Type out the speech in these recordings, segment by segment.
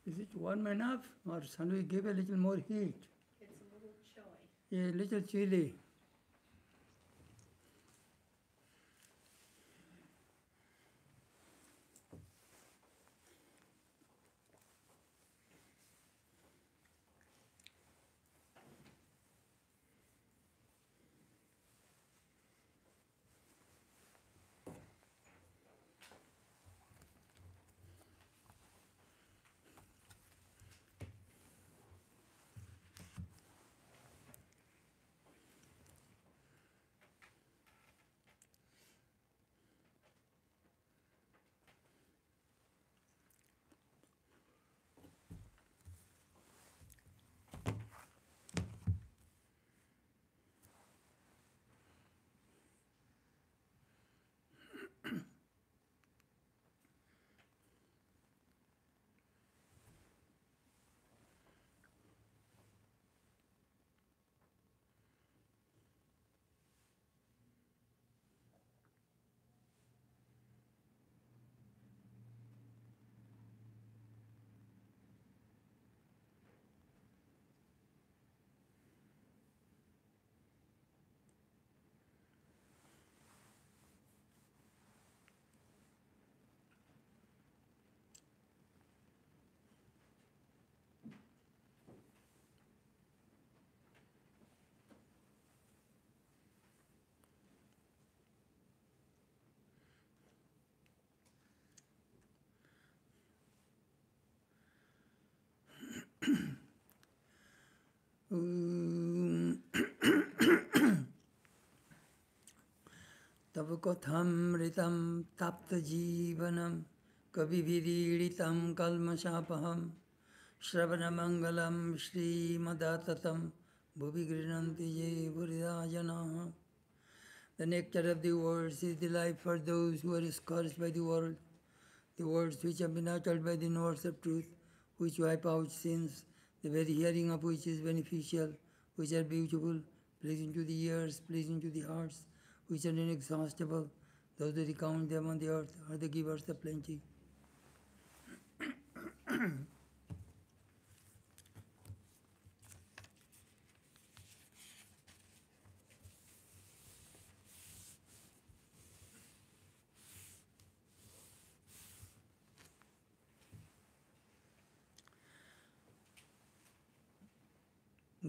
Is it warm enough, or shall we give a little more heat? It's a little chilly. Yeah, a little chilly. Tava kathamritam tapta jivanam kavividitam kalmashapaham Shravanamangalam Shri Madatatam Bhuvi Grinanti Ye Buridajanaha. The nectar of the words is the life for those who are scourged by the world. The words which have been uttered by the knowers of truth, which wipe out sins, the very hearing of which is beneficial, which are beautiful, pleasing to the ears, pleasing to the hearts, which are inexhaustible. Those who recount them on the earth are the givers of plenty.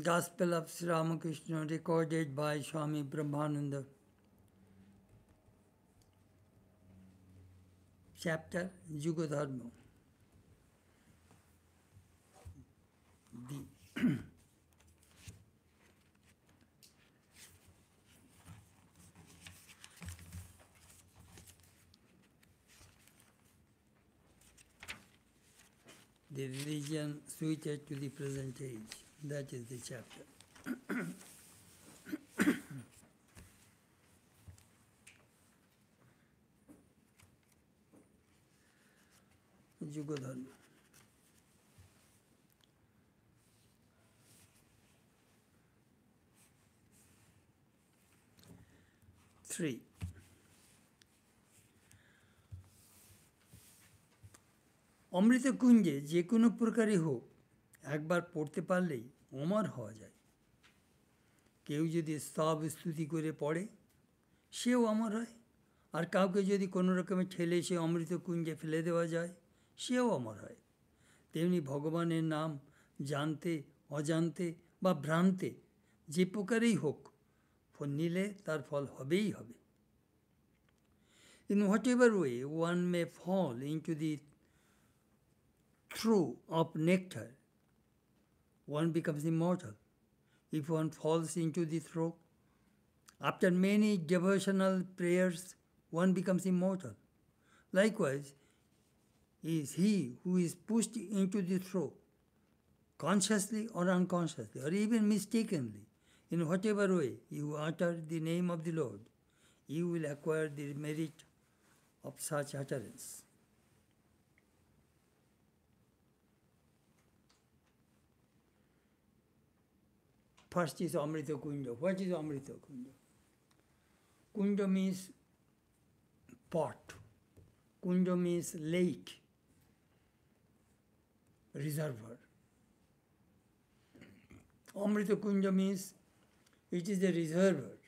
Gospel of Sri Ramakrishna recorded by Swami Brahmananda. Chapter Juggler. The religion suited to the present age. That is the chapter. Juggler. 3. অমৃত কুঞ্জে যে কোনো প্রকারই হোক একবার পড়তে পারলেই অমর হওয়া যায়। কেউ যদি স্তব স্তুতি করে পড়ে সেও অমর হয়, আর কাউকে যদি কোনো রকমে ঠেলে সে অমৃত কুঞ্জে ফেলে দেওয়া যায় সেও অমর হয়। তেমনি ভগবানের নাম জানতে অজান্তে বা ভ্রান্তে যে প্রকারেই হোক ফল নিলে তার ফল হবেই হবে। In whatever way one may fall into the through of nectar, one becomes immortal. If one falls into the throw, after many devotional prayers, one becomes immortal. Likewise, is he who is pushed into the throw, consciously or unconsciously, or even mistakenly, in whatever way you utter the name of the Lord, you will acquire the merit of such utterance. First is Amrita Kunja. What is Amrita Kunja? Kunja means pot. Kunja means lake. reservoir. Amrita Kunja means it is a reservoir,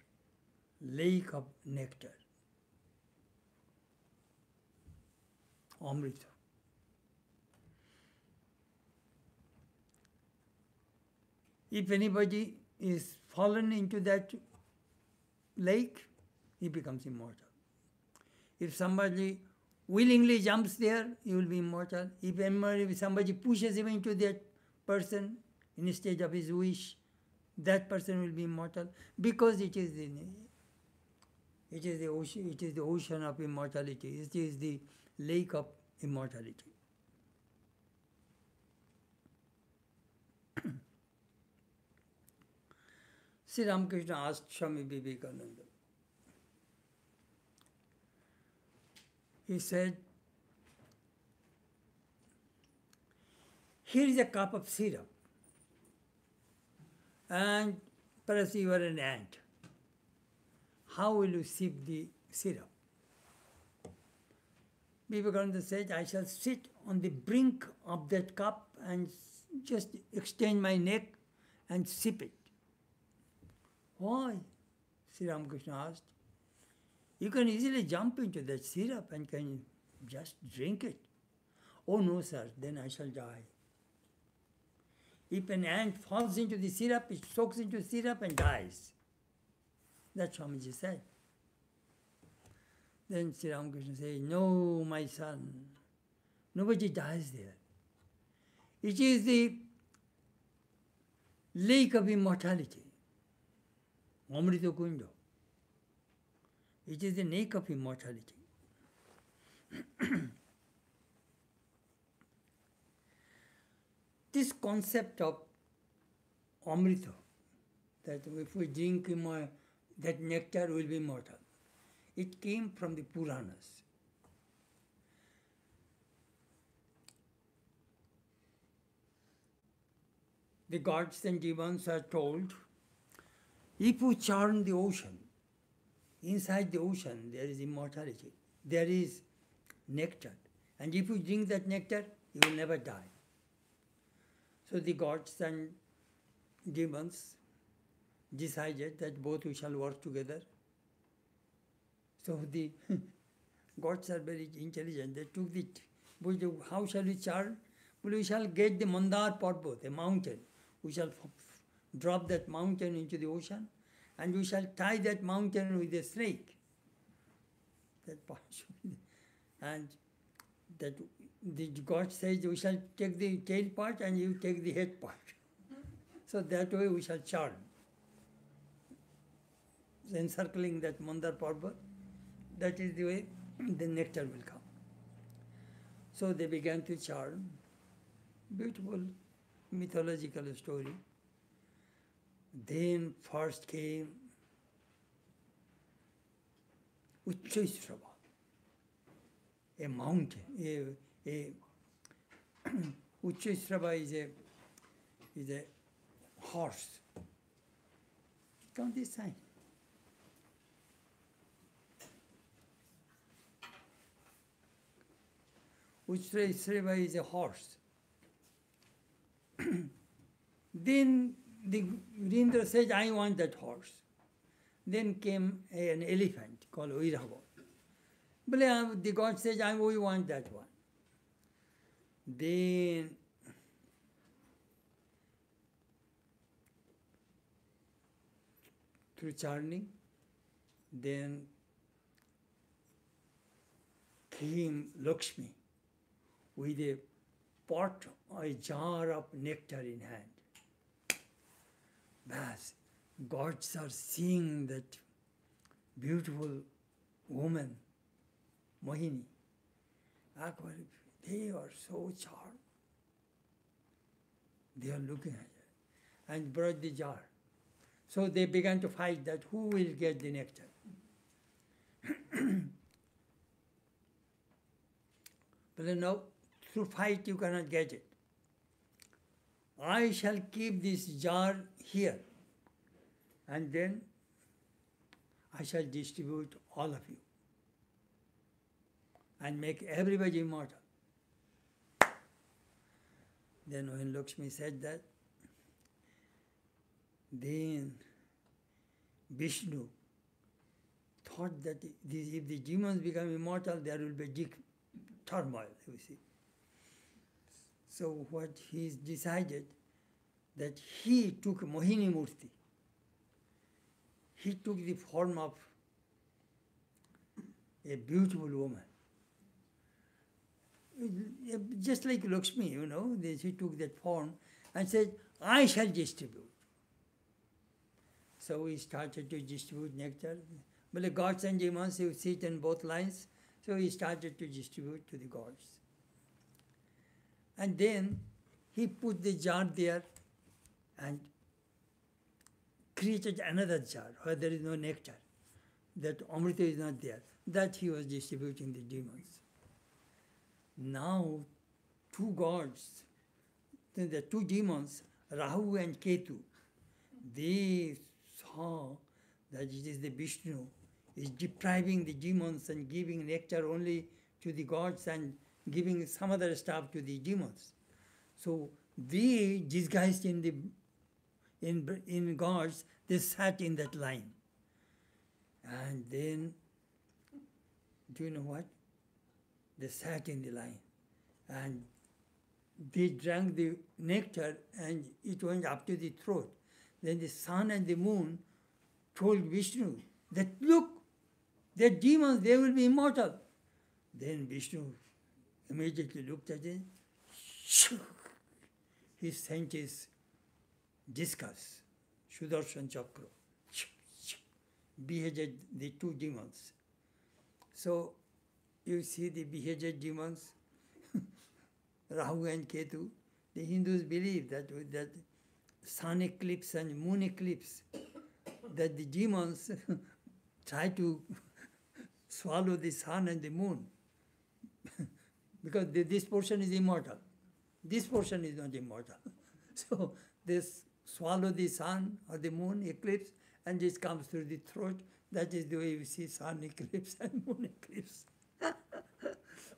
lake of nectar. Amrita. If anybody is fallen into that lake, he becomes immortal. If somebody willingly jumps there, he will be immortal. If somebody pushes him into that person instead of his wish, that person will be immortal, because it is the ocean of immortality. It is the lake of immortality. Sri Ramakrishna asked Swami Vivekananda. He said, here is a cup of syrup, and perhaps you are an ant. How will you sip the syrup? Vivekananda said, I shall sit on the brink of that cup and just extend my neck and sip it. Why? Sri Ramakrishna asked. You can easily jump into that syrup and can just drink it. Oh no, sir, then I shall die. If an ant falls into the syrup, it soaks into syrup and dies. That's what Swamiji said. Then Sri Ramakrishna said, no, my son, nobody dies there. It is the lake of immortality, Amrita Kunja. It is the lake of immortality. This concept of Amrita, that if we drink that nectar will be immortal, it came from the Puranas. The gods and demons are told, if you churn the ocean, inside the ocean there is immortality, there is nectar. And if you drink that nectar, you will never die. So the gods and demons decided that both we shall work together. So the gods are very intelligent. They took how shall we churn? Well, we shall get the Mandar Parvat, a mountain. We shall drop that mountain into the ocean, and we shall tie that mountain with a snake. And that the god says we shall take the tail part and you take the head part. So that way we shall churn. Encircling that Mandar Parvat, that is the way the nectar will come. So they began to churn. Beautiful mythological story. Then first came Uchchaisrava, a mountain. Uchchaisrava is a horse. Come this side. Uchchaisrava is a horse. Then the Virendra said, I want that horse. Then came an elephant called Oirava. But the god says, we want that one. Then through churning, then came Lakshmi with a pot or a jar of nectar in hand. Bas, gods are seeing that beautiful woman, Mohini. They are so charmed. They are looking at her and brought the jar. So they began to fight that who will get the nectar. But no, through fight you cannot get it. I shall keep this jar here, and then I shall distribute all of you and make everybody immortal. Then when Lakshmi said that, then Vishnu thought that if the demons become immortal, there will be big turmoil, you see. So what he decided, that he took Mohini Murti. He took the form of a beautiful woman. Just like Lakshmi, she took that form and said, I shall distribute. So he started to distribute nectar. But the gods and demons, you sit in both lines, so he started to distribute to the gods. And then he put the jar there and created another jar where there is no nectar, that Amrita is not there. That he was distributing the demons. Now, two gods, the two demons, Rahu and Ketu, they saw that it is the Vishnu is depriving the demons and giving nectar only to the gods and giving some other stuff to the demons. So they, disguised in gods, they sat in that line. And then, do you know what? They sat in the line and they drank the nectar and it went up to the throat. Then the sun and the moon told Vishnu that, look, they're demons, they will be immortal. Then Vishnu immediately looked at it. He sent his discus, Sudarshan Chakra, beheaded the two demons. So you see the beheaded demons, Rahu and Ketu. The Hindus believe that with that sun eclipse and moon eclipse, that the demons try to swallow the sun and the moon because this portion is immortal. This portion is not immortal. So they swallow the sun or the moon eclipse and this comes through the throat. That is the way we see sun eclipse and moon eclipse.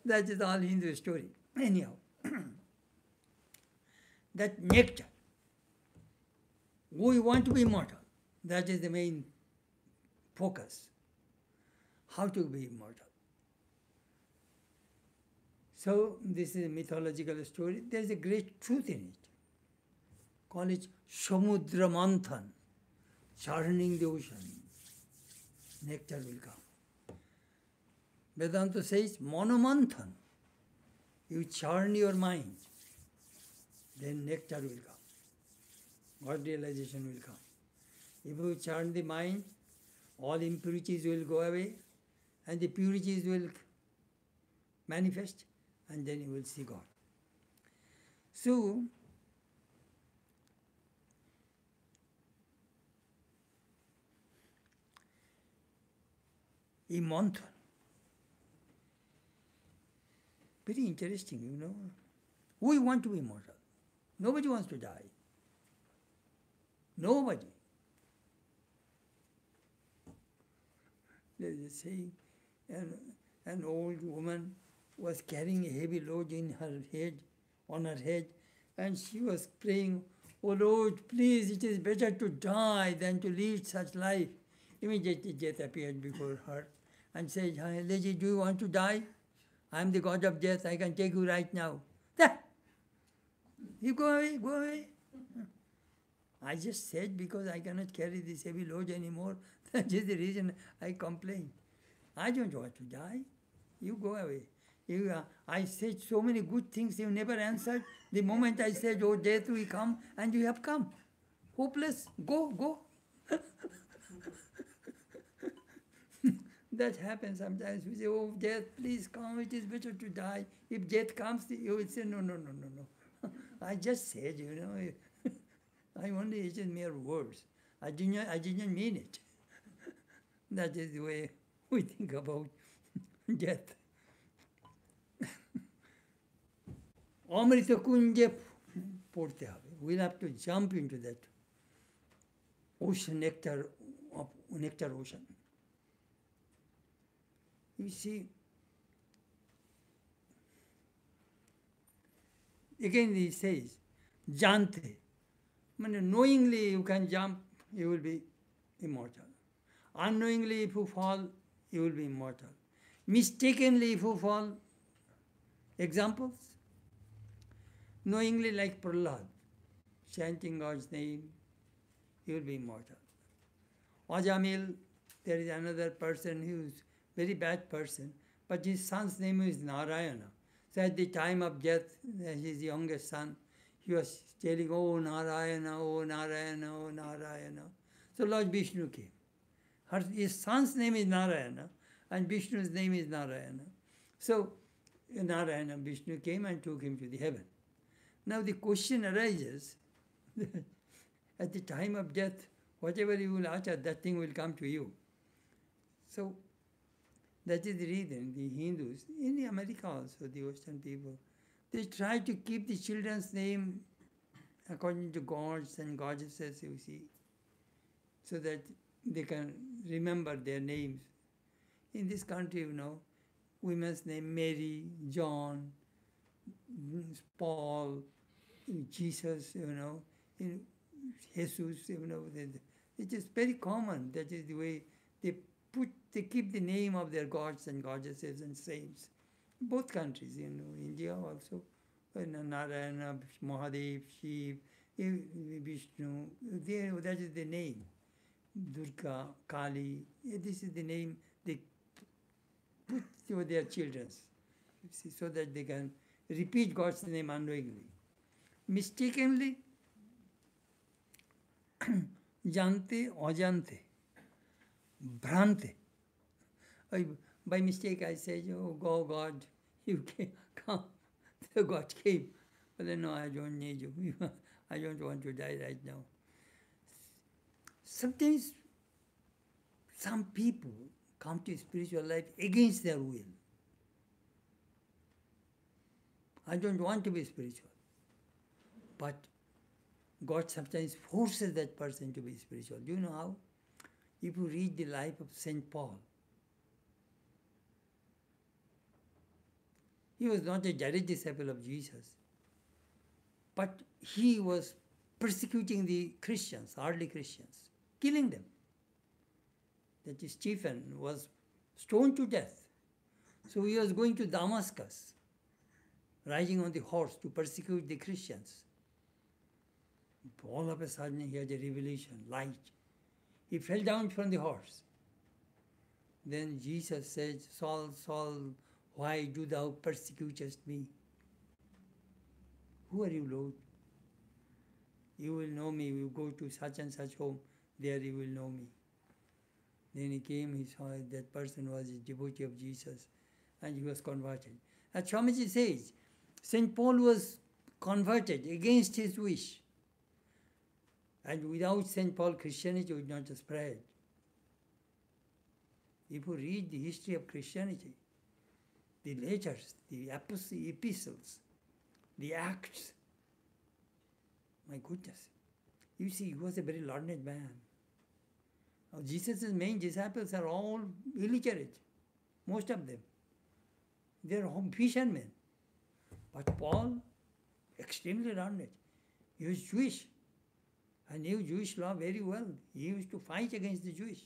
That is all Hindu story. Anyhow, that nectar, we want to be immortal. That is the main focus. How to be immortal. So this is a mythological story. There is a great truth in it. Call it Samudra Manthan, churning the ocean. Nectar will come. Vedanta says Monomanthan. You churn your mind, then nectar will come. God realization will come. If you churn the mind, all impurities will go away and the purities will manifest and then you will see God. So, a mantra, very interesting, We want to be immortal. Nobody wants to die. Nobody. There's a saying, an old woman was carrying a heavy load on her head, and she was praying, "Oh Lord, please, it is better to die than to lead such life." Immediately death appeared before her and said, "Hi, lady, do you want to die? I am the god of death, I can take you right now." You go away, go away. I just said because I cannot carry this heavy load anymore. That is the reason I complain. I don't want to die. You go away. I said so many good things you never answered. The moment I said, "Oh, death will come," and you have come. Hopeless. Go, go. That happens sometimes. We say, "Oh, death, please come. It is better to die." If death comes, you will say, "No, no, no, no, no." I just said, I only, it is mere words. I didn't mean it. That is the way we think about death. Amrita Kunje porte habe. We'll have to jump into that ocean, nectar ocean. You see, again he says, Jante. When knowingly you can jump, you will be immortal. Unknowingly if you fall, you will be immortal. Mistakenly if you fall, examples? Knowingly like Prahlad, chanting God's name, you will be immortal. Ajamil, there is another person who is very bad person, but his son's name is Narayana. So at the time of death, his youngest son, he was telling, oh Narayana, oh Narayana, oh Narayana. So Lord Vishnu came. His son's name is Narayana, and Vishnu's name is Narayana. So Narayana, Vishnu came and took him to the heaven. Now the question arises, at the time of death, whatever you will utter, that thing will come to you. So that is the reason the Hindus, in the America also, the Western people, they try to keep the children's name according to gods and goddesses, you see, so that they can remember their names. In this country, you know, women's name Mary, John, Paul, Jesus, you know, Jesus, you know, it is very common. That is the way they keep the name of their gods and goddesses and saints. Both countries, you know, India also, Narayana, Mahadev, Shiv, Vishnu, that is the name. Durga, Kali, this is the name they put to their children, so that they can repeat God's name unknowingly. Mistakenly, jante, ajante, bhrante. By mistake I said, oh God, you come. So God came. But then, no, I don't need you. I don't want to die right now. Sometimes some people come to spiritual life against their will. I don't want to be spiritual. But God sometimes forces that person to be spiritual. Do you know how? If you read the life of St. Paul, he was not a direct disciple of Jesus, but he was persecuting the Christians, early Christians, killing them. That is, Stephen was stoned to death. So he was going to Damascus, riding on the horse to persecute the Christians. All of a sudden he had a revelation, light. He fell down from the horse. Then Jesus said, Saul, Saul, why do thou persecutest me? Who are you, Lord? You will know me. You go to such and such home, there you will know me. Then he came, he saw that person was a devotee of Jesus, and he was converted. As Swamiji says, St. Paul was converted against his wish. And without St. Paul, Christianity would not spread. If you read the history of Christianity, the letters, the epistles, the acts, my goodness. You see, he was a very learned man. Now, Jesus' main disciples are all illiterate, most of them. They are fishermen. But Paul, extremely learned. He was Jewish. I knew Jewish law very well. He used to fight against the Jewish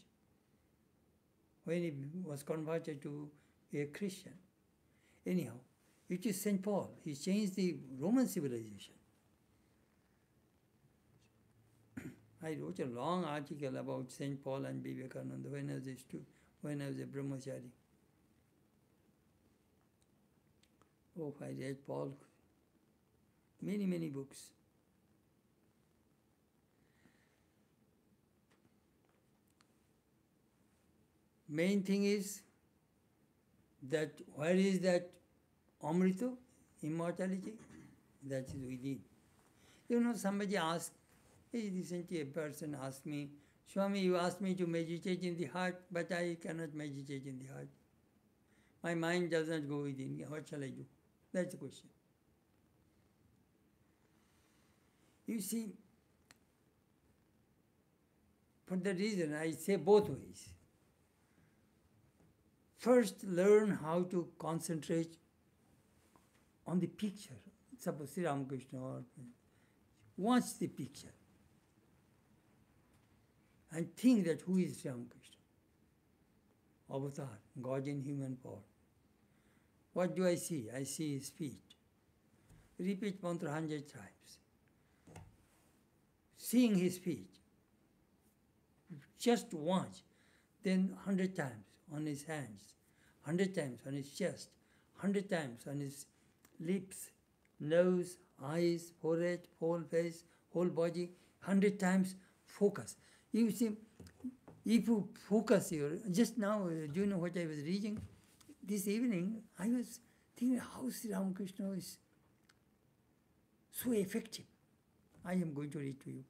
when he was converted to a Christian. Anyhow, it is St. Paul. He changed the Roman civilization. I wrote a long article about St. Paul and Vivekananda when I was a brahmachari. Oh, I read Paul, many, many books. Main thing is that where is that Amrita, immortality? That is within. You know, somebody asked, recently a person asked me, Swami, you asked me to meditate in the heart, but I cannot meditate in the heart. My mind does not go within. What shall I do? That's the question. You see, for that reason, I say both ways. First, learn how to concentrate on the picture. Suppose Sri Ramakrishna or watch the picture and think that who is Sri Ramakrishna? Avatar, God in human form. What do I see? I see his feet. Repeat mantra 100 times. Seeing his feet. Just watch. Then 100 times on his hands, 100 times on his chest, 100 times on his lips, nose, eyes, forehead, whole face, whole body, 100 times focus. You see, if you focus here, just now, do you know what I was reading? This evening, I was thinking how Sri Ramakrishna is so effective. I am going to read to you.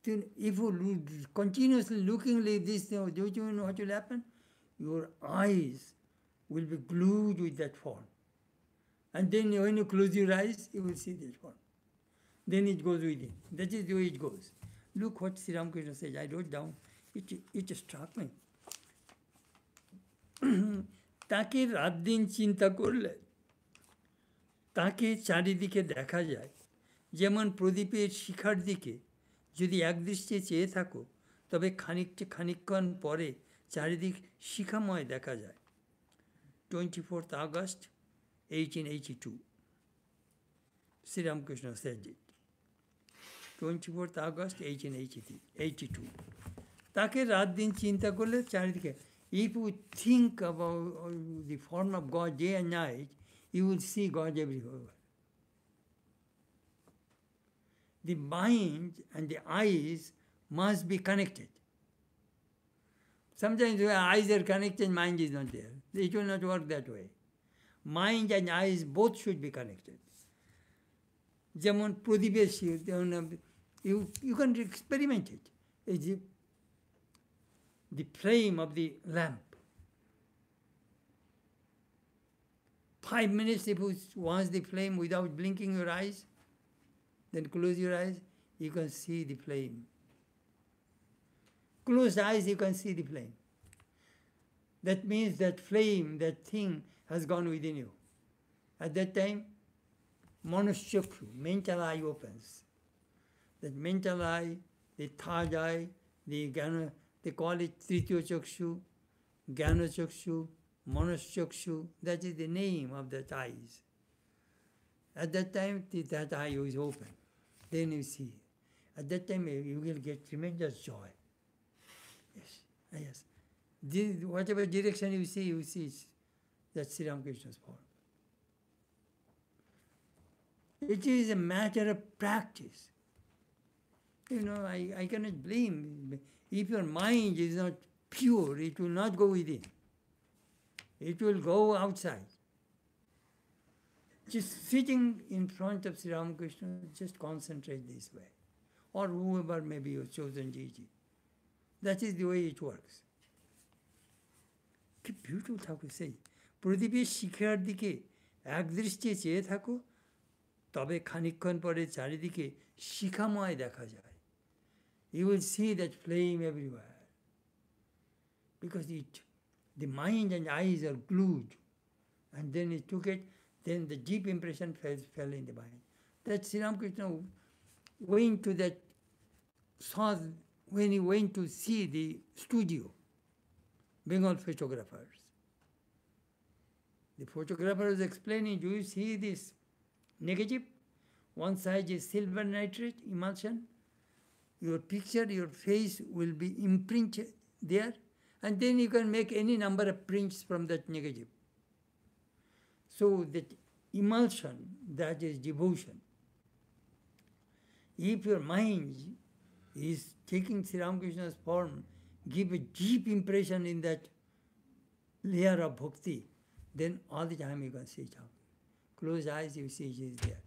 Then if you continuously looking like this, do you know what will happen? Your eyes will be glued with that form. And then when you close your eyes, you will see that form. Then it goes within. That is the way it goes. Look what Sri Ramakrishna says. I wrote down. It struck me. তাকে রাত দিন চিন্তা করলে তাকে চারিদিকে দেখা যায়, যেমন প্রদীপের শিখার দিকে যদি একদৃষ্টে চেয়ে থাকো তবে খানিকক্ষণ পরে চারিদিক শিখাময় দেখা যায়। 24th August 1882. Sri Ramakrishna said it. 24th August 1882. তাকে রাত দিন চিন্তা করলে চারিদিকে. If you think about the form of God day and night, you will see God everywhere. The mind and the eyes must be connected. Sometimes when eyes are connected, mind is not there. It will not work that way. Mind and eyes both should be connected. যেমন প্রদীপের you can experiment it. The flame of the lamp. 5 minutes if you watch the flame without blinking your eyes, then close your eyes, you can see the flame. Close eyes, you can see the flame. That means that flame, that thing has gone within you. At that time, manuschakshu, mental eye opens. That mental eye, the third eye, they call it tritiya chakshu, jnana chakshu, manuschakshu. That is the name of that eyes. At that time, that eye is open. Then you see. At that time, you will get tremendous joy. Yes, yes. Whatever direction you see that's Sri Ramakrishna's form. It is a matter of practice. I cannot blame. If your mind is not pure, it will not go within. It will go outside. Just sitting in front of Sri Ramakrishna, just concentrate this way. Or whoever may be your chosen deity. That is the way it works. কি beautiful ঠাকুর সেই প্রদীপের শিখার দিকে একদৃষ্টে চেয়ে থাকো তবে খানিকক্ষণ পরে চারিদিকে শিখাময় দেখা যায়. You will see that flame everywhere. Because the mind and eyes are glued. And then he took it, then the deep impression fell in the mind. That Sri Ramakrishna went to that, when he went to see the studio, Bengal photographers. The photographer was explaining, do you see this negative? One side is silver nitrate emulsion. Your picture, your face will be imprinted there, and then you can make any number of prints from that negative. So that emulsion, that is devotion. If your mind is taking Sri Ramakrishna's form, give a deep impression in that layer of bhakti, then all the time you can see it out. Close eyes, you see it is there.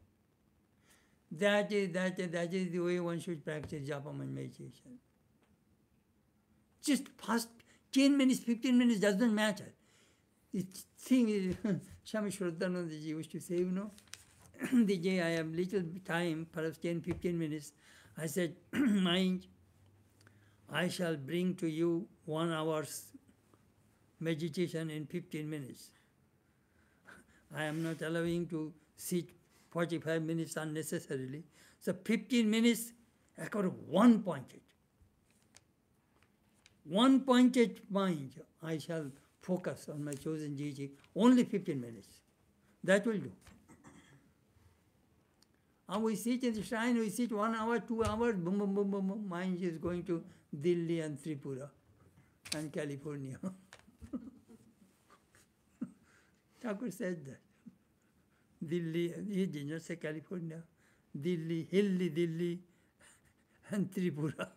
That is the way one should practice japa and meditation. Just fast 10 minutes, 15 minutes doesn't matter. The thing is, Swami Shraddhanandaji used to say, the day I have little time, perhaps 10, 15 minutes, I said, mind, I shall bring to you 1 hour's meditation in 15 minutes. I am not allowing to sit 45 minutes unnecessarily. So 15 minutes, I got one pointed. One pointed mind, I shall focus on my chosen Gigi, only 15 minutes. That will do. And we sit in the shrine, we sit 1 hour, 2 hours, boom, boom, boom, boom, boom. Mind is going to Delhi and Tripura and California. Thakur said that. Delhi, he did not say California. Delhi, hilly Delhi, and Tripura.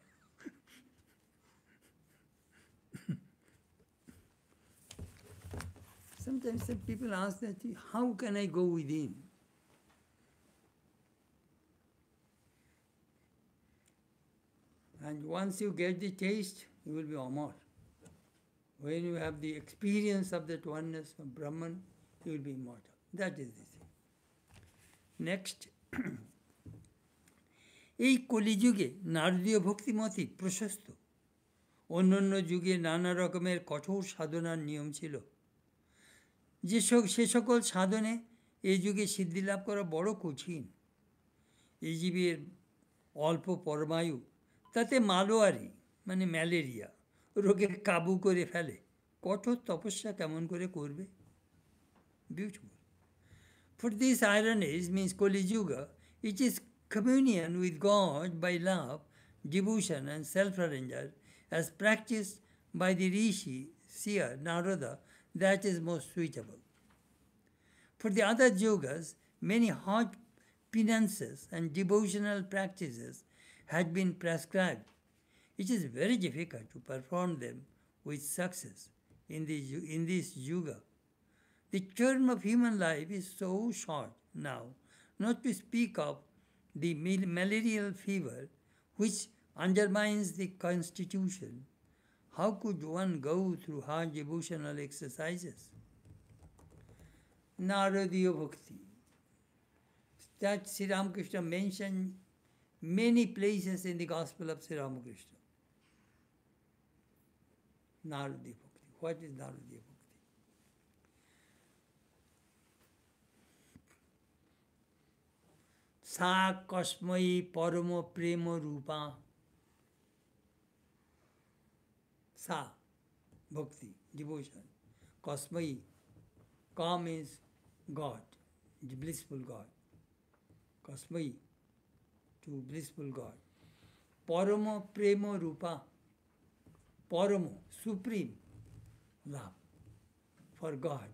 Sometimes some people ask that, how can I go within? And once you get the taste, you will be Amar. When you have the experience of that oneness of Brahman, you will be immortal. That is the thing. Next. এই কলিযুগে নারদীয় ভক্তিমতই প্রশস্ত। অন্যান্য যুগে নানা রকমের কঠোর সাধনার নিয়ম ছিল। সে সকল সাধনে এই যুগে সিদ্ধি লাভ করা বড় কঠিন। এই জীবের অল্প পরমায়ু, তাতে মালোয়ারি মানে ম্যালেরিয়া রোগে কাবু করে ফেলে। কঠোর তপস্যা কেমন করে করবে? Beautiful. For this iron age means Kali Yuga, it is communion with God by love, devotion and self-surrender as practiced by the Rishi, seer, Narada, that is most suitable. For the other yogas, many hard penances and devotional practices had been prescribed. It is very difficult to perform them with success in this yuga. The term of human life is so short now, not to speak of the malarial fever which undermines the constitution. How could one go through hard devotional exercises? Naradiya Bhakti. That Sri Ramakrishna mentioned many places in the Gospel of Sri Ramakrishna. Naradiya Bhakti. What is Naradiya Bhakti? Sa kasmai paramo prema rupa. Sa, bhakti, devotion. Kasmai, ka means God, the blissful God. Kasmai, to blissful God. Paramo prema rupa. Paramo, supreme love for God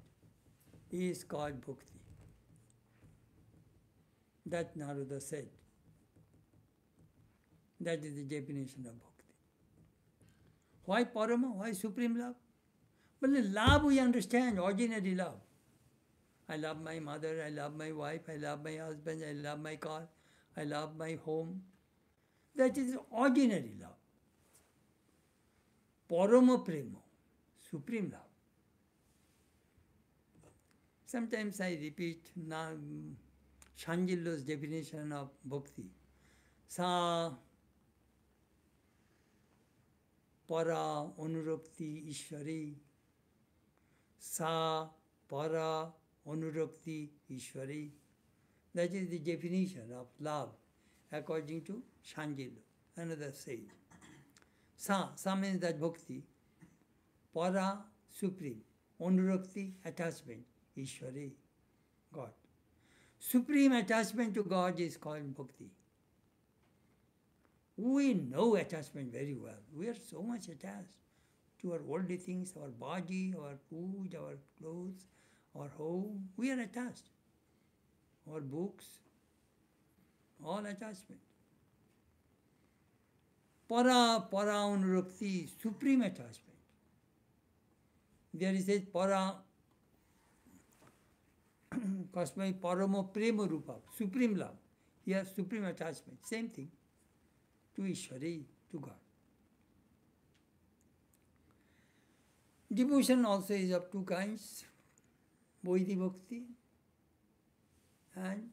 is called bhakti. That Narada said. That is the definition of bhakti. Why parama? Why supreme love? But the love we understand, ordinary love. I love my mother, I love my wife, I love my husband, I love my car, I love my home. That is ordinary love. Parama prema, supreme love. Sometimes I repeat Shanjillo's definition of bhakti. Sa para anurakti ishwari. Sa para anurakti ishwari. That is the definition of love according to Shanjillo, another saying. Sa means that bhakti. Para, supreme. Anurakti, attachment. Ishwari, God. Supreme attachment to God is called bhakti. We know attachment very well. We are so much attached to our worldly things, our body, our food, our clothes, our home. We are attached. Our books, all attachment. Para anurakti, supreme attachment. There is a para Kasmai paramo prema rupa, supreme love. Here, supreme attachment, same thing, to Ishwari, to God. Devotion also is of two kinds, Vaidhi Bhakti and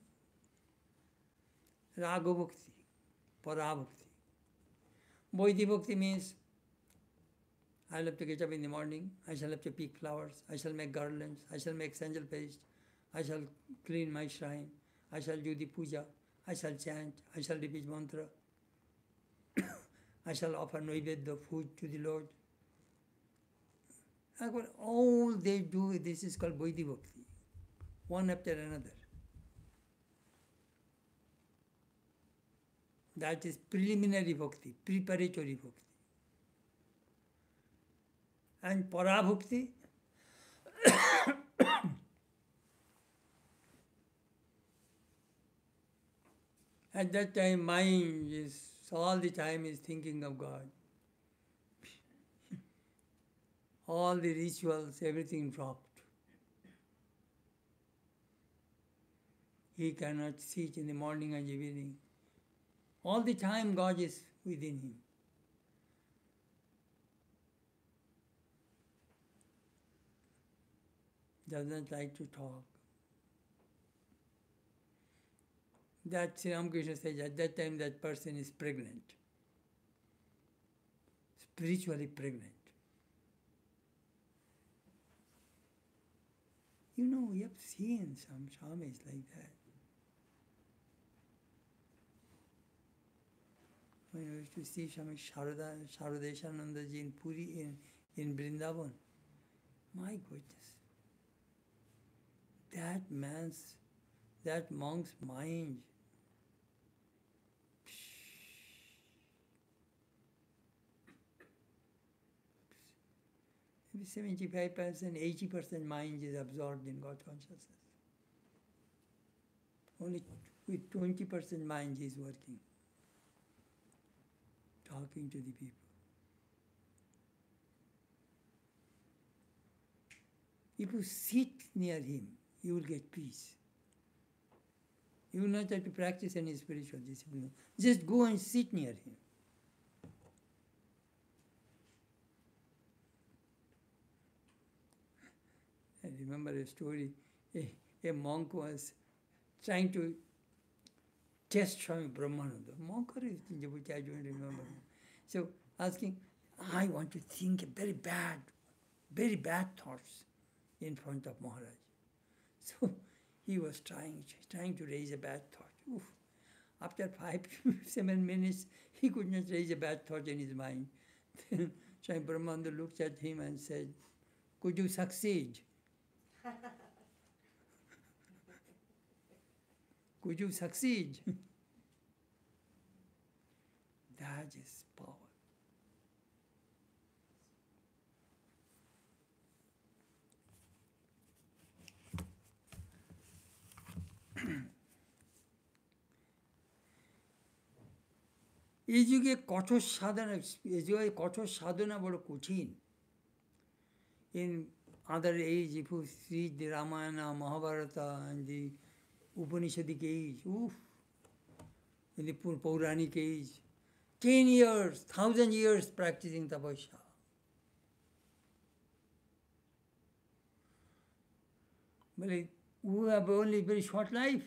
Raga Bhakti, Para Bhakti. Vaidhi Bhakti means I love to get up in the morning, I shall have to pick flowers, I shall make garlands, I shall make sandal paste, I shall clean my shrine, I shall do the puja, I shall chant, I shall repeat mantra, I shall offer Naivedya food to the Lord. All they do, this is called Vaidhi Bhakti, one after another. That is preliminary bhakti, preparatory bhakti. And para bhakti, at that time mind is all the time is thinking of God. All the rituals, everything dropped. He cannot sit in the morning and evening. All the time God is within him. Doesn't like to talk. That Sri Ramakrishna says at that time that person is pregnant. Spiritually pregnant. You know, we have seen some swamis like that. When I used to see Swami Sharadeshanandaji in Puri, in Vrindavan, my goodness, that monk's mind, maybe 75%, 80% mind is absorbed in God consciousness. Only with 20% mind is working, talking to the people. If you sit near him, you will get peace. You will not have to practice any spiritual discipline. Just go and sit near him. I remember a story, a monk was trying to test Swami Brahmananda. Monk or is devotee, I don't remember. So asking, I want to think very bad thoughts in front of Maharaj. So he was trying to raise a bad thought. Oof. After 5-7 minutes, he could not raise a bad thought in his mind. Then Swami Brahmananda looked at him and said, could you succeed? Could you succeed? That is power. এই যুগে কঠোর সাধনা বড় কঠিন। In other age, if you read the Ramayana, Mahabharata, and the Upanishadic age, in the Puranic age, 10 years, 1,000 years practicing tapasya. But who have only very short life,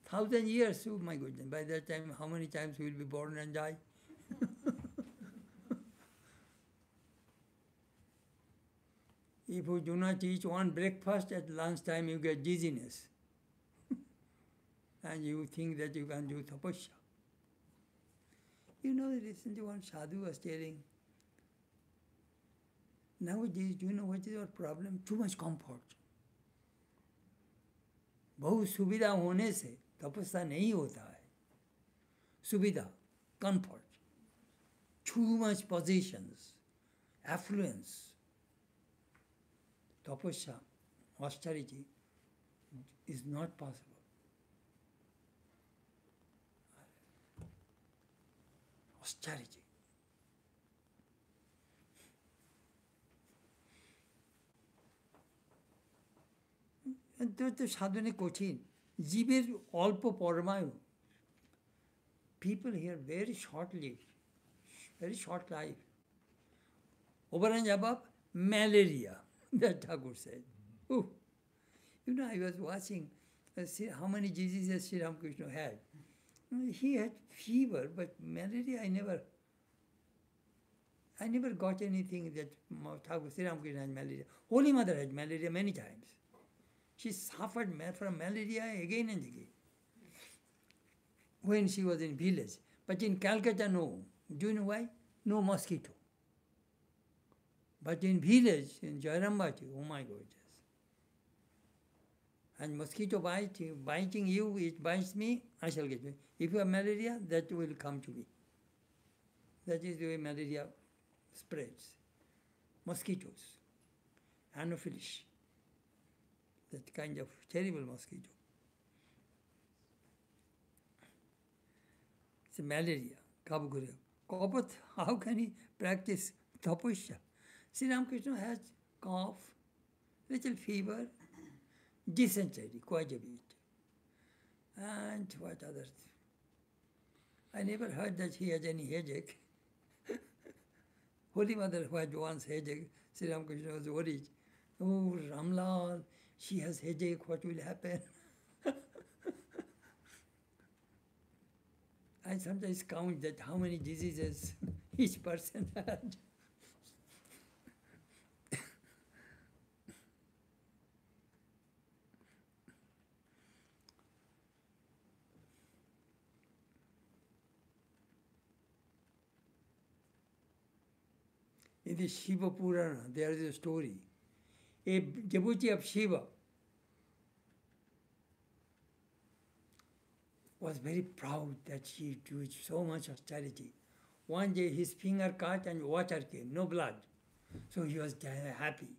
1,000 years, oh my goodness, by that time how many times we will be born and die? If you do not eat one breakfast, at lunchtime you get dizziness. And you think that you can do tapasya. You know, recently one sadhu was telling, nowadays, do you know what is our problem? Too much comfort. बहुत सुविधा होने से तपस्या नहीं होता है. सुविधा, comfort, too much possessions, affluence. Tapasya, austerity is not possible. Austerity. তো সাধনে কঠিন, জীবের অল্প পরমায়ু. People here very short-lived, very short life. Over and above, malaria, that Thakur said. Ooh. You know, I was watching how many diseases Sri Ramakrishna had. He had fever, but malaria, I never got anything that Thakur, Sri Ramakrishna had malaria. Holy Mother had malaria many times. She suffered from malaria again and again. when she was in village. But in Calcutta, no. Do you know why? No mosquito. But in village, in Jairambati, oh my God, yes. And mosquito biting you, it bites me, I shall get it. If you have malaria, that will come to me. That is the way malaria spreads. Mosquitoes, Anopheles, that kind of terrible mosquito. It's malaria, Kabukura. But how can he practice Tapasya? Sri Ramakrishna has cough, little fever, dysentery, quite a bit. And what others? I never heard that he has any headache. Holy Mother had once headache. Sri Ramakrishna was worried. Oh, Ramlal, she has headache, what will happen? I sometimes count that how many diseases each person had. In the Shiva Purana, there is a story. A devotee of Shiva was very proud that he did so much austerity. One day his finger cut and water came, no blood. So he was happy.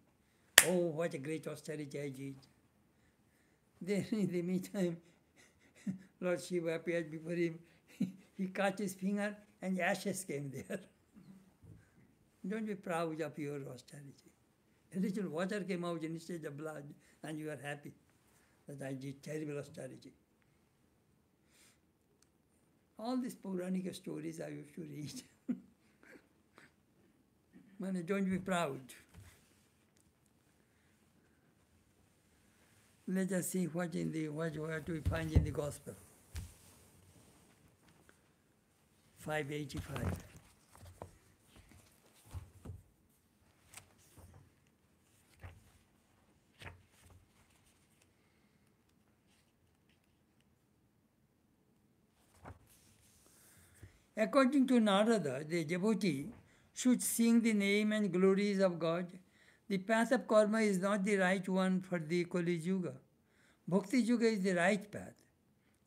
Oh, what a great austerity I did. Then in the meantime, Lord Shiva appeared before him. He cut his finger and ashes came there. Don't be proud of your austerity. A little water came out instead of blood, and you are happy that I did terrible austerity. All these Puranic stories I used to read. Man, don't be proud. Let us see what we find in the Gospel. 585. According to Narada, the devotee should sing the name and glories of God. The path of karma is not the right one for the Kali Yuga. Bhakti Yuga is the right path.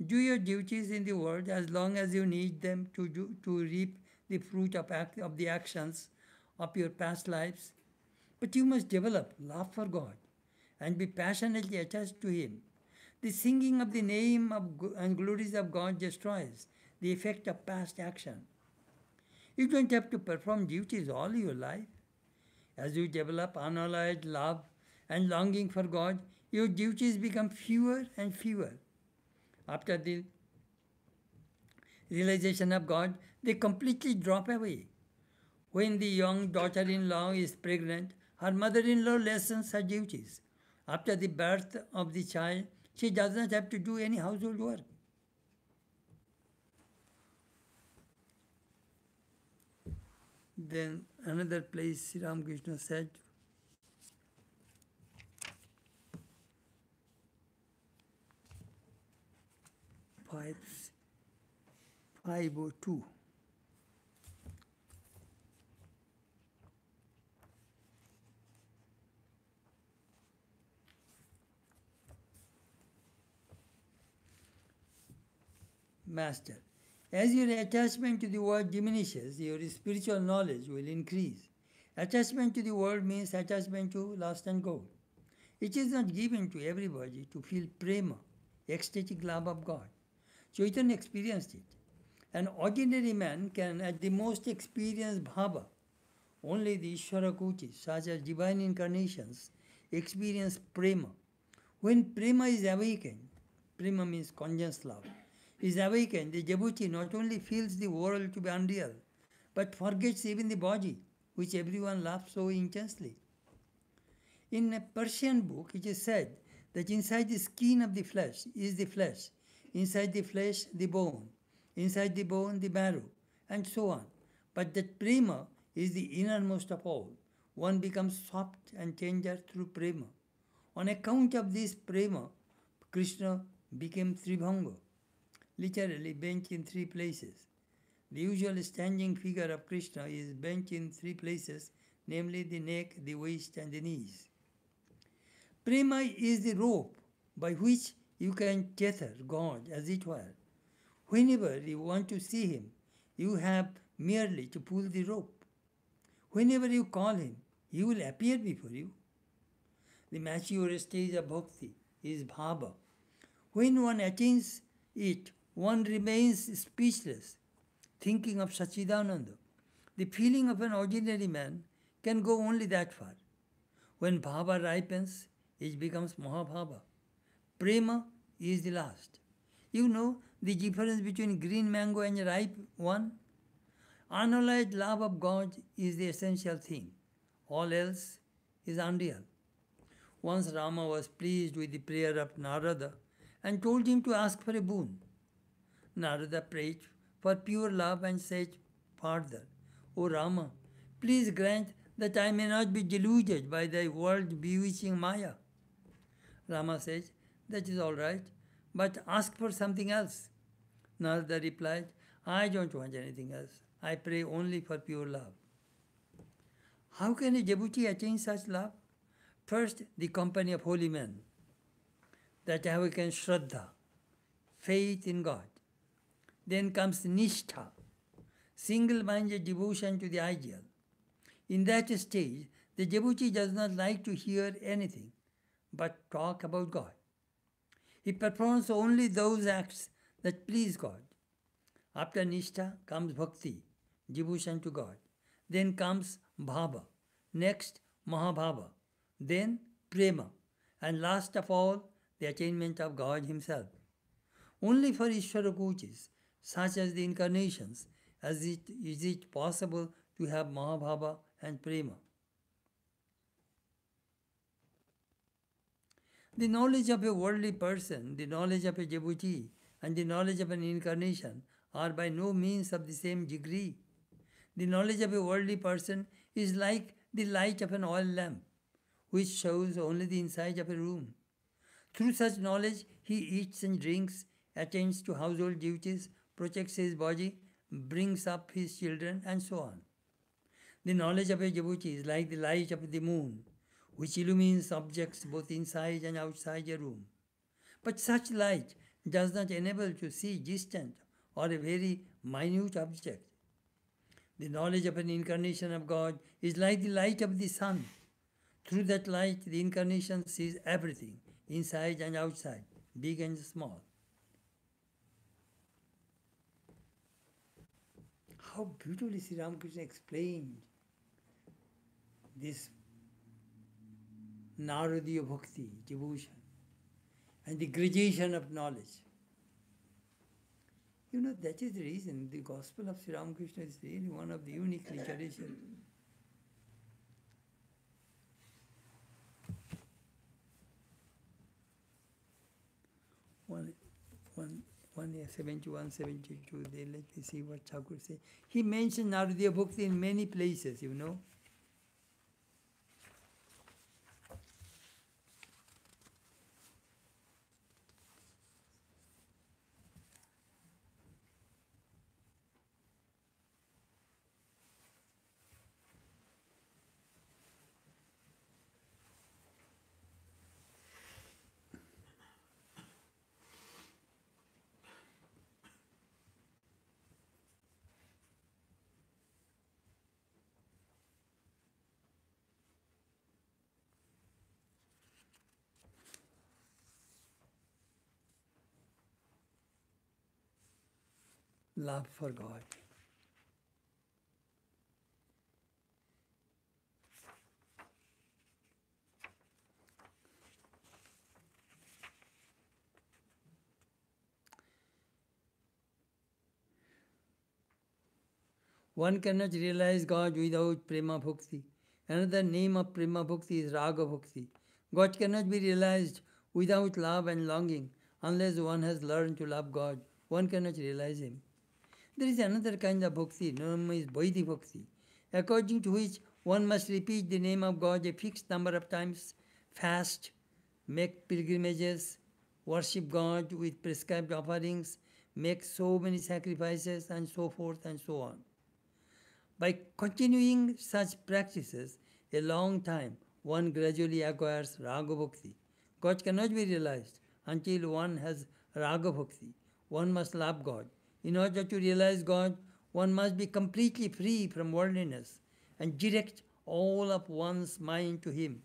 Do your duties in the world as long as you need them to reap the fruit of the actions of your past lives. But you must develop love for God and be passionately attached to Him. The singing of the name and glories of God destroys the effect of past action. You don't have to perform duties all your life. As you develop unalloyed love and longing for God, your duties become fewer and fewer. After the realization of God, they completely drop away. When the young daughter-in-law is pregnant, her mother-in-law lessens her duties. After the birth of the child, she does not have to do any household work. Then another place Sri Ramakrishna said, 502. Master, as your attachment to the world diminishes, your spiritual knowledge will increase. Attachment to the world means attachment to lust and goal. It is not given to everybody to feel Prema, ecstatic love of God. Chaitanya experienced it. An ordinary man can at the most experience Bhava. Only the Ishvara Kuchis, such as divine incarnations, experience Prema. When Prema is awakened, Prema means conscious love, is awakened, the devotee not only feels the world to be unreal, but forgets even the body, which everyone loves so intensely. In a Persian book, it is said that inside the skin of the flesh is the flesh, inside the flesh the bone, inside the bone the marrow, and so on. But that Prema is the innermost of all. One becomes soft and tender through Prema. On account of this Prema, Krishna became Tribhanga. literally bent in three places. The usual standing figure of Krishna is bent in three places, namely the neck, the waist, and the knees. Prema is the rope by which you can tether God, as it were. Whenever you want to see Him, you have merely to pull the rope. Whenever you call Him, He will appear before you. The mature stage of bhakti is bhava. When one attains it, one remains speechless, thinking of Sachidananda. The feeling of an ordinary man can go only that far. When bhava ripens, it becomes mahabhava. Prema is the last. You know the difference between green mango and ripe one? Unalloyed love of God is the essential thing. All else is unreal. Once Rama was pleased with the prayer of Narada and told him to ask for a boon. Narada prayed for pure love and said further, O Rama, please grant that I may not be deluded by thy world bewitching Maya. Rama says, that is all right, but ask for something else. Narada replied, I don't want anything else. I pray only for pure love. How can a devotee attain such love? First, the company of holy men, that awakens Shraddha, faith in God. Then comes Nishtha, single-minded devotion to the ideal. In that stage, the devotee does not like to hear anything but talk about God. He performs only those acts that please God. After Nishtha comes Bhakti, devotion to God. Then comes Bhava. Next, Mahabhava. Then Prema. And last of all, the attainment of God Himself. Only for Ishvara coaches, such as the incarnations, is it possible to have Mahabhava and Prema. The knowledge of a worldly person, the knowledge of a devotee, and the knowledge of an incarnation are by no means of the same degree. The knowledge of a worldly person is like the light of an oil lamp, which shows only the inside of a room. Through such knowledge, he eats and drinks, attends to household duties, protects his body, brings up his children, and so on. The knowledge of a devotee is like the light of the moon, which illumines objects both inside and outside a room. But such light does not enable to see distant or a very minute object. The knowledge of an incarnation of God is like the light of the sun. Through that light, the incarnation sees everything, inside and outside, big and small. How beautifully Sri Ramakrishna explained this Naradiya Bhakti, devotion, and the gradation of knowledge. You know, that is the reason the Gospel of Sri Ramakrishna is really one of the unique literature. One 71, 72, let me see what Thakur says. He mentioned Naradiya Bhakti in many places, you know. Love for God. One cannot realize God without Prema Bhakti. Another name of Prema Bhakti is Raga Bhakti. God cannot be realized without love and longing. Unless one has learned to love God, one cannot realize Him. There is another kind of bhakti, known as Vaidhi Bhakti, according to which one must repeat the name of God a fixed number of times, fast, make pilgrimages, worship God with prescribed offerings, make so many sacrifices, and so forth and so on. By continuing such practices a long time, one gradually acquires raga bhakti. God cannot be realized until one has raga bhakti. One must love God. In order to realize God, one must be completely free from worldliness and direct all of one's mind to Him.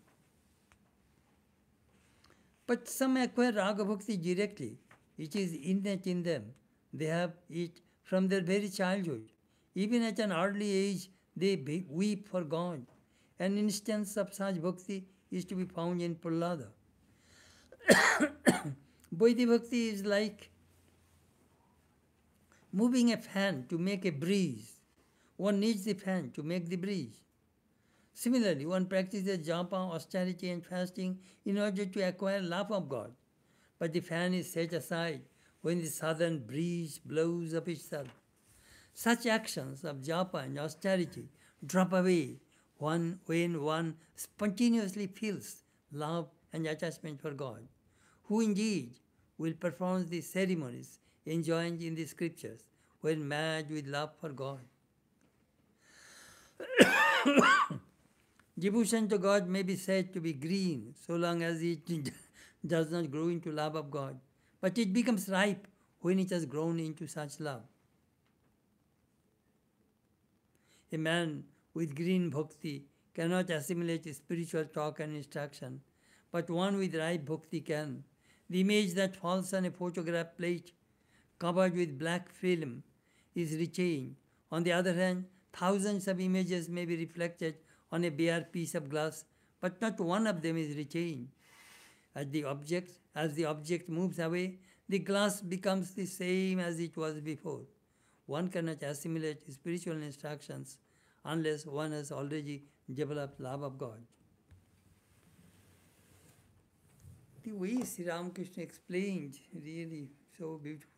But some acquire raga bhakti directly. It is innate in them. They have it from their very childhood. Even at an early age, they weep for God. An instance of such bhakti is to be found in Prahlada. Vaidhi bhakti is like moving a fan to make a breeze. One needs the fan to make the breeze. Similarly, one practices japa, austerity and fasting in order to acquire love of God. But the fan is set aside when the southern breeze blows up itself. Such actions of japa and austerity drop away when one spontaneously feels love and attachment for God. Who indeed will perform the ceremonies enjoined in the scriptures when mad with love for God? Devotion to God may be said to be green so long as it does not grow into love of God, but it becomes ripe when it has grown into such love. A man with green bhakti cannot assimilate spiritual talk and instruction, but one with ripe bhakti can. The image that falls on a photograph plate covered with black film is retained. On the other hand, thousands of images may be reflected on a bare piece of glass, but not one of them is retained. As the object moves away, the glass becomes the same as it was before. One cannot assimilate spiritual instructions unless one has already developed love of God. The way Sri Ramakrishna explained, really so beautiful.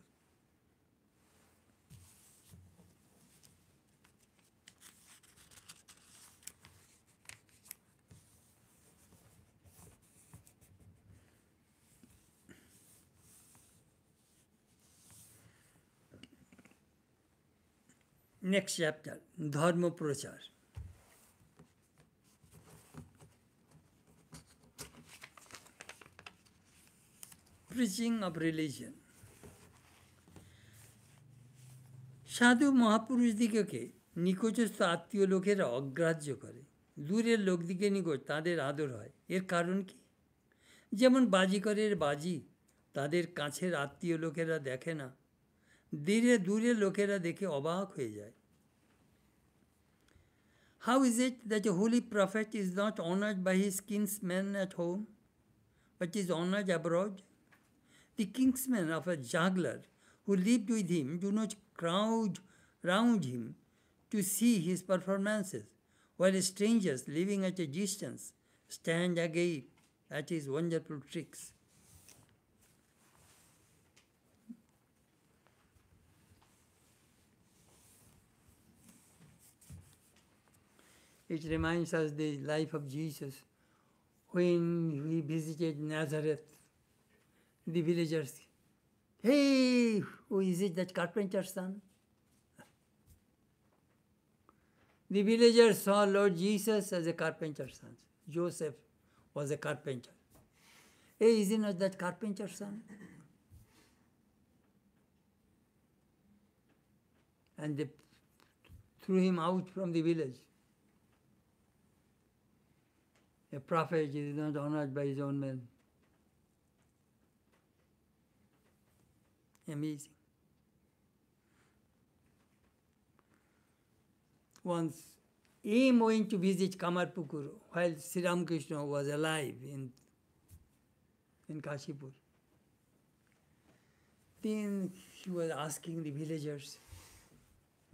Next chapter, Dharma Prachar. Preaching of religion. সাধু মহাপুরুষদিগকে নিকটস্থ আত্মীয় লোকেরা অগ্রাহ্য করে, দূরের লোকদিকে নিকট তাদের আদর হয়। এর কারণ কি? যেমন বাজিকরের বাজি তাদের কাছের আত্মীয় লোকেরা দেখে না, দূরের লোকেরা দেখে অবাক হয়ে যায়। How is it that a holy prophet is not honored by his kinsmen at home, but is honored abroad? The kinsmen of a juggler who lived with him do not crowd round him to see his performances, while strangers living at a distance stand agape at his wonderful tricks. It reminds us the life of Jesus when he visited Nazareth. The villagers, hey, who is it, that carpenter's son? The villagers saw Lord Jesus as a carpenter's son. Joseph was a carpenter. Hey, is he not that carpenter's son? And they threw him out from the village. A prophet is not honored by his own men. Amazing. Once, Aim went to visit Kamarpukur while Sri Ramakrishna was alive in Kashipur. Then he was asking the villagers,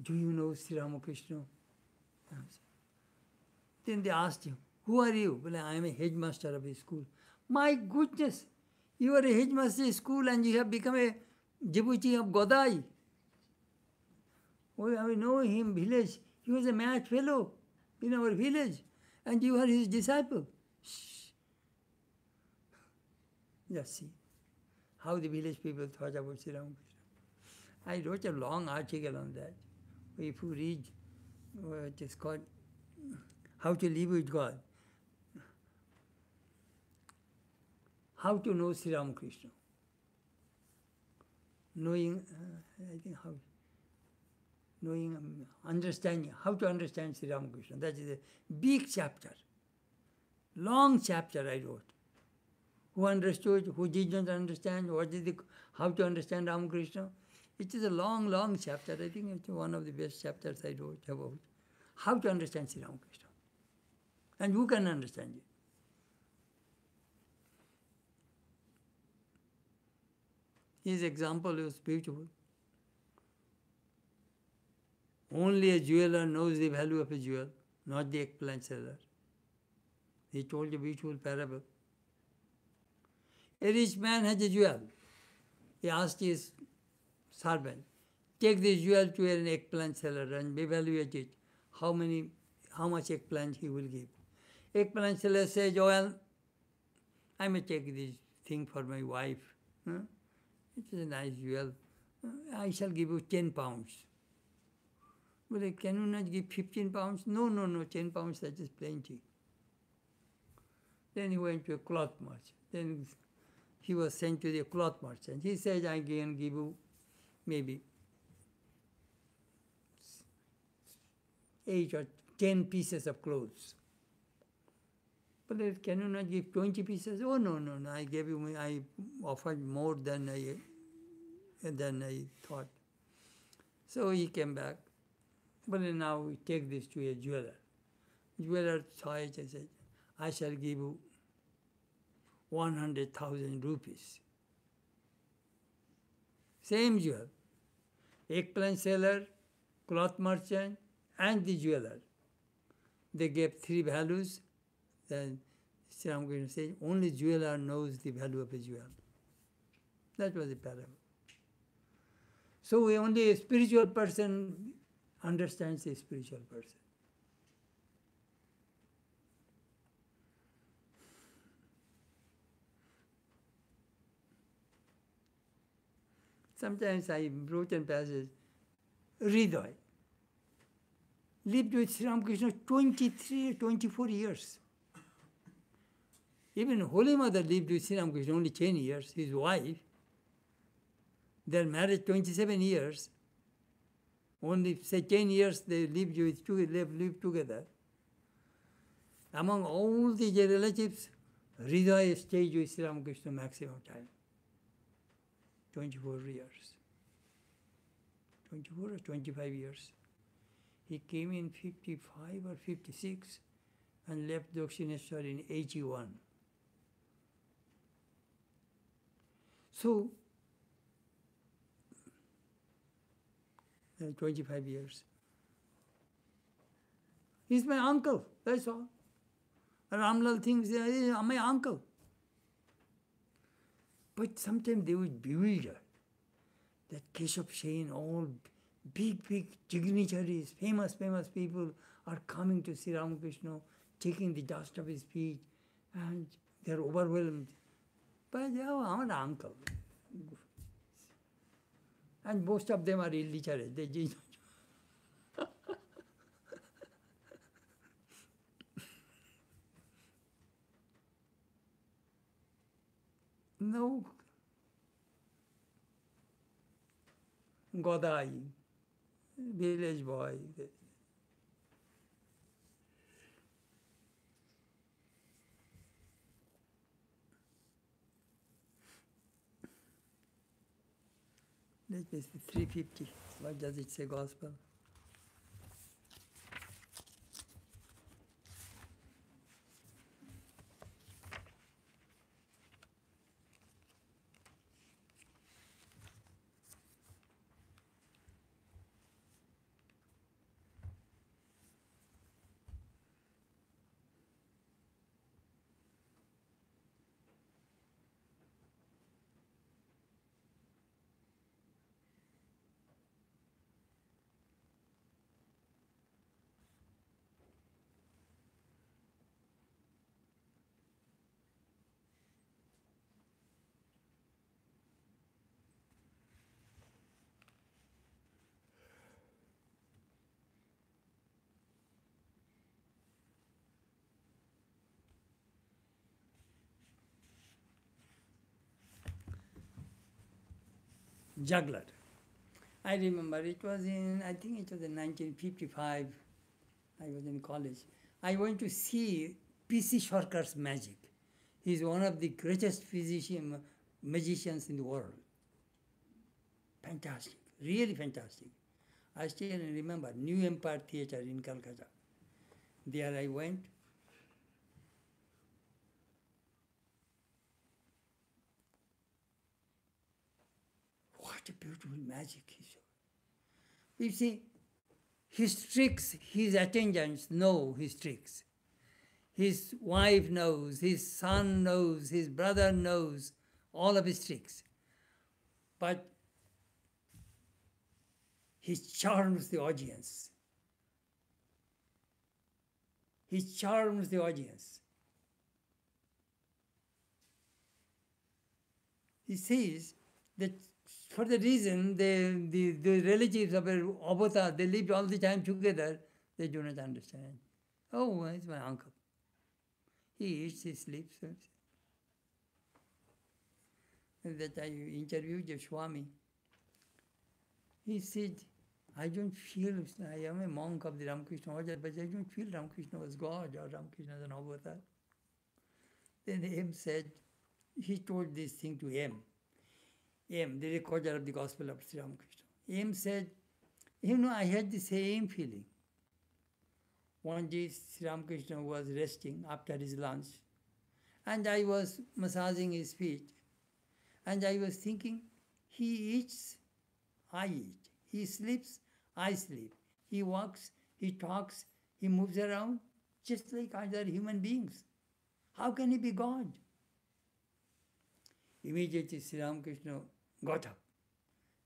do you know Sri Ramakrishna? Then they asked him, who are you? Well, I am a headmaster of a school. My goodness, you are a headmaster of a school and you have become a devotee of Godai. Oh, I know him, village. He was a mad fellow in our village, and you are his disciple. Shh. Just see how the village people thought about Sri Ramakrishna. I wrote a long article on that. If you read what is called How to Live with God, how to know Sri Ramakrishna, knowing, I think how, knowing, understanding, how to understand Sri Ramakrishna. That is a big chapter, long chapter I wrote. Who understood, who did not understand, what is the, how to understand Ramakrishna. It is a long, long chapter. I think it's one of the best chapters I wrote about how to understand Sri Ramakrishna. And who can understand it? His example was beautiful. Only a jeweler knows the value of a jewel, not the eggplant seller. He told a beautiful parable. A rich man has a jewel. He asked his servant, take this jewel to an eggplant seller and evaluate it. How much eggplant he will give. Eggplant seller says, oh, well, I may take this thing for my wife. Huh? It is a nice jewel. I shall give you 10 pounds. Well, can you not give 15 pounds? No, 10 pounds, that is plenty. Then he went to a cloth merchant. Then he was sent to the cloth merchant. He said, I can give you maybe 8 or 10 pieces of clothes. But can you not give 20 pieces? Oh, no, I offered more than I thought. So he came back. But now we take this to a jeweler. Jeweler saw it and said, I shall give you 100,000 rupees. Same jewel. Eggplant seller, cloth merchant, and the jeweler. They gave 3 values. Then Sri Ramakrishna said, only jeweler knows the value of a jewel. That was the parable. So only a spiritual person understands a spiritual person. Sometimes I wrote in passage, Hriday lived with Sri Ramakrishna 24 years. Even Holy Mother lived with Sri Ramakrishna only 10 years, his wife. Their marriage 27 years. Only, say, 10 years they lived together. Among all the relatives, Hriday stayed with Sri Ramakrishna maximum time. 24 years. 24 or 25 years. He came in 55 or 56 and left Dakshineshwar in 81. So, 25 years. He's my uncle, that's all. Ramlal thinks he is my uncle. But sometimes they would bewilder that Keshav Sen, all big dignitaries, famous people are coming to Sri Ramakrishna, taking the dust of his feet, and they're overwhelmed. But I'm an uncle. And most of them are illiterate. They just no. Godai, village boy. Let me see, 350. What does it say, gospel? Juggler. I remember it was I think it was in 1955. I was in college. I went to see P.C. Sarkar's magic. He's one of the greatest magicians in the world. Fantastic, really fantastic. I still remember New Empire Theatre in Calcutta. There I went. What a beautiful magic he showed. You see, his tricks, his attendants know his tricks. His wife knows, his son knows, his brother knows all of his tricks. But he charms the audience. He charms the audience. He says that for the reason the relatives of an avatar, they lived all the time together, they do not understand. Oh, it's my uncle. He eats, he sleeps. That I interviewed the Swami. He said, I don't feel, I am a monk of the Ramakrishna Order, but I don't feel Ramakrishna was God or Ramakrishna was an avatar. Then M said, he told this thing to M, the recorder of the Gospel of Sri Ramakrishna. M said, I had the same feeling. One day Sri Ramakrishna was resting after his lunch, and I was massaging his feet, and I was thinking, he eats, I eat. He sleeps, I sleep. He walks, he talks, he moves around, just like other human beings. How can he be God? Immediately Sri Ramakrishna got up.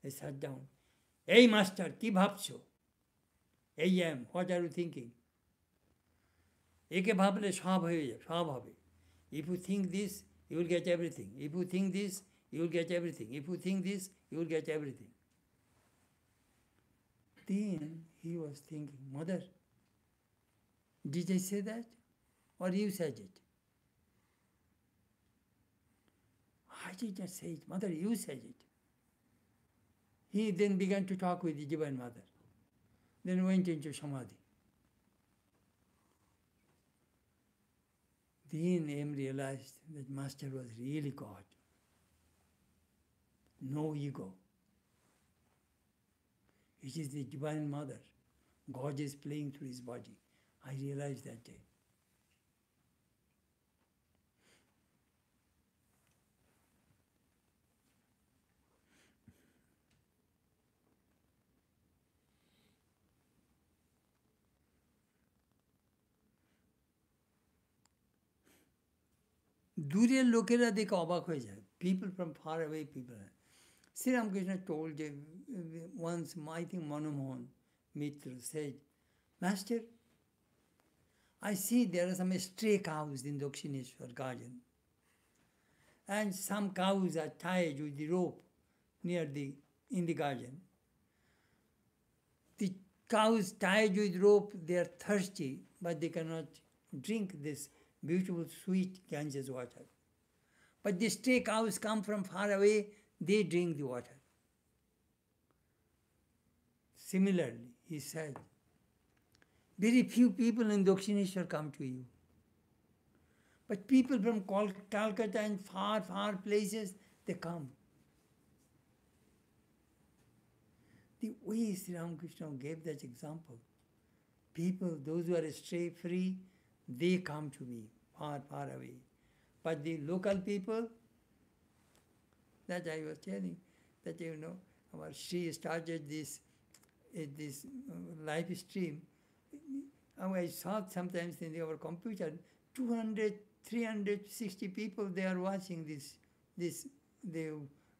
He sat down. Hey master, ki bhabcho? Hey am, what are you thinking? Eke bhable sab hobe. If you think this, you will get everything. If you think this, you will get everything. If you think this, you will get everything. Then he was thinking, Mother, did I say that? Or you said it? I did not say it. Mother, you said it. He then began to talk with the Divine Mother. Then went into Samadhi. Then M realized that Master was really God. No ego. It is the Divine Mother. God is playing through his body. I realized that day. দূরের লোকেরা দেখে অবাক হয়ে যায়. People from far away people. Sri Ramakrishna told once, I think Manomohan Mitra said, Master, I see there are some stray cows in Dakshineshwar garden. And some cows are tied with the rope in the garden. The cows tied with rope, they are thirsty, but they cannot drink this beautiful, sweet Ganges water. But the stray cows come from far away, they drink the water. Similarly, he said, very few people in Dakshineshwar come to you. But people from Calcutta and far, far places, they come. The way Sri Ramakrishna gave that example, people, those who are stray free, they come to me, far, far away. But the local people, that I was telling, that our Sri started this live stream. I saw sometimes in our computer, 200, 360 people, they are watching this, they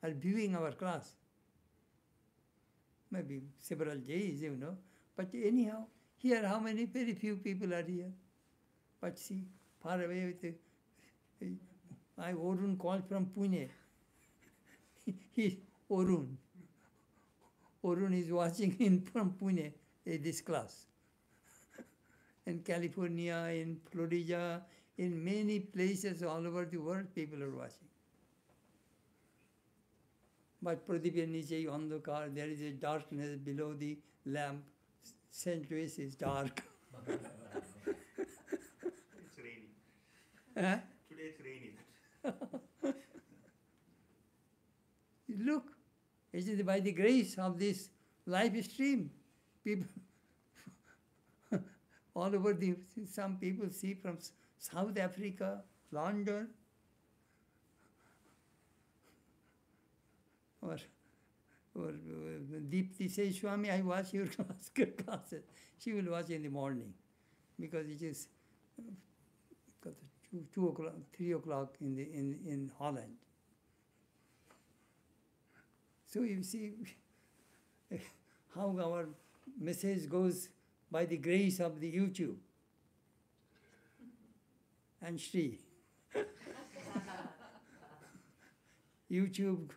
are viewing our class. Maybe several days, But anyhow, here how many, very few people are here. But see, far away with Orun called from Pune. Orun is watching from Pune, this class. In California, in Florida, in many places all over the world, people are watching. But Pradipya niche andhakar, there is a darkness below the lamp. St. Louis is dark. It's raining. Huh? Today it's raining. Look, it is by the grace of this life stream. People all over some people see from South Africa, London, or Deepthi says, Swami, I watch your classes. She will watch in the morning because it is 2 o'clock, 3 o'clock in Holland. So you see how our message goes by the grace of the YouTube and Shri. YouTube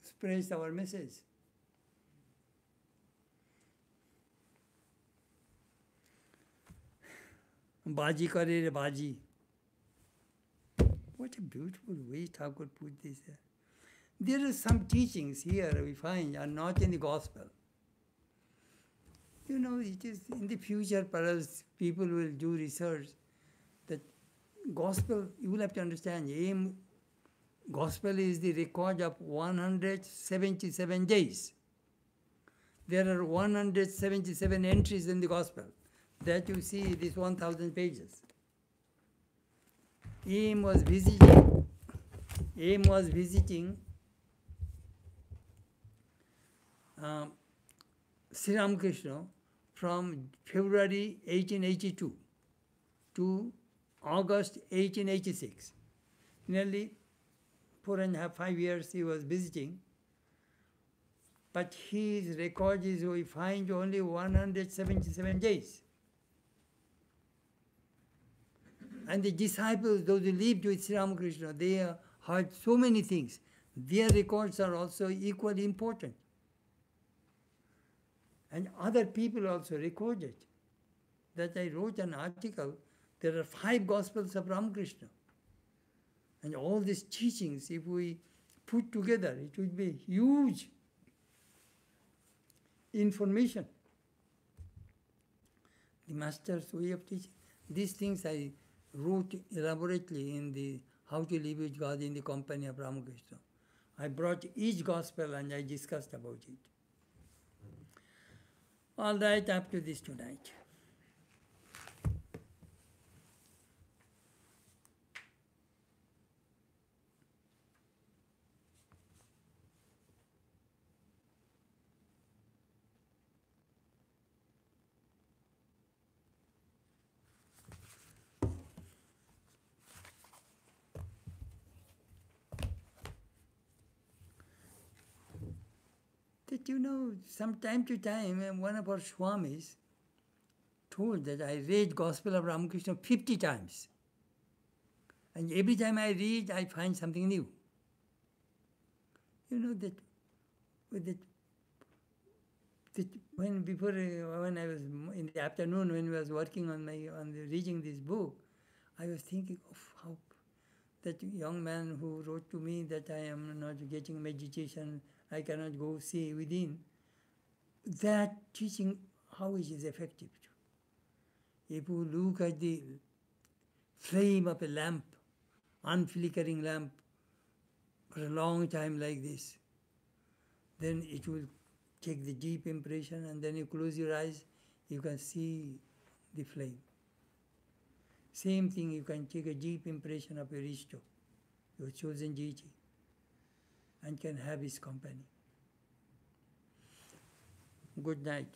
spreads our message. Baji kare re baji. What a beautiful way Thakur put this there. There are some teachings here we find are not in the gospel. You know, it is in the future perhaps people will do research that gospel, you will have to understand, gospel is the record of 177 days. There are 177 entries in the gospel that you see this 1,000 pages. Aim was visiting Sri Ramakrishna from February 1882 to August 1886. Nearly 4.5, 5 years he was visiting. But his record is, we find only 177 days. And the disciples, those who lived with Sri Ramakrishna, they heard so many things. Their records are also equally important. And other people also recorded. That I wrote an article, there are 5 Gospels of Ramakrishna. And all these teachings, if we put together, it would be huge information. The Master's way of teaching. These things I wrote elaborately in the How to Live with God in the Company of Ramakrishna. I brought each Gospel and I discussed about it. All right, up to this tonight. That you know, from time to time, one of our Swamis told that I read Gospel of Ramakrishna 50 times. And every time I read, I find something new. You know that when I was in the afternoon when I was working on reading this book, I was thinking of how that young man who wrote to me that I am not getting meditation, I cannot go see within. That teaching, how it is effective. If you look at the flame of a lamp, unflickering lamp, for a long time like this, then it will take the deep impression, and then you close your eyes, you can see the flame. Same thing, you can take a deep impression of your Ishto, your chosen deity, and can have his company. Good night.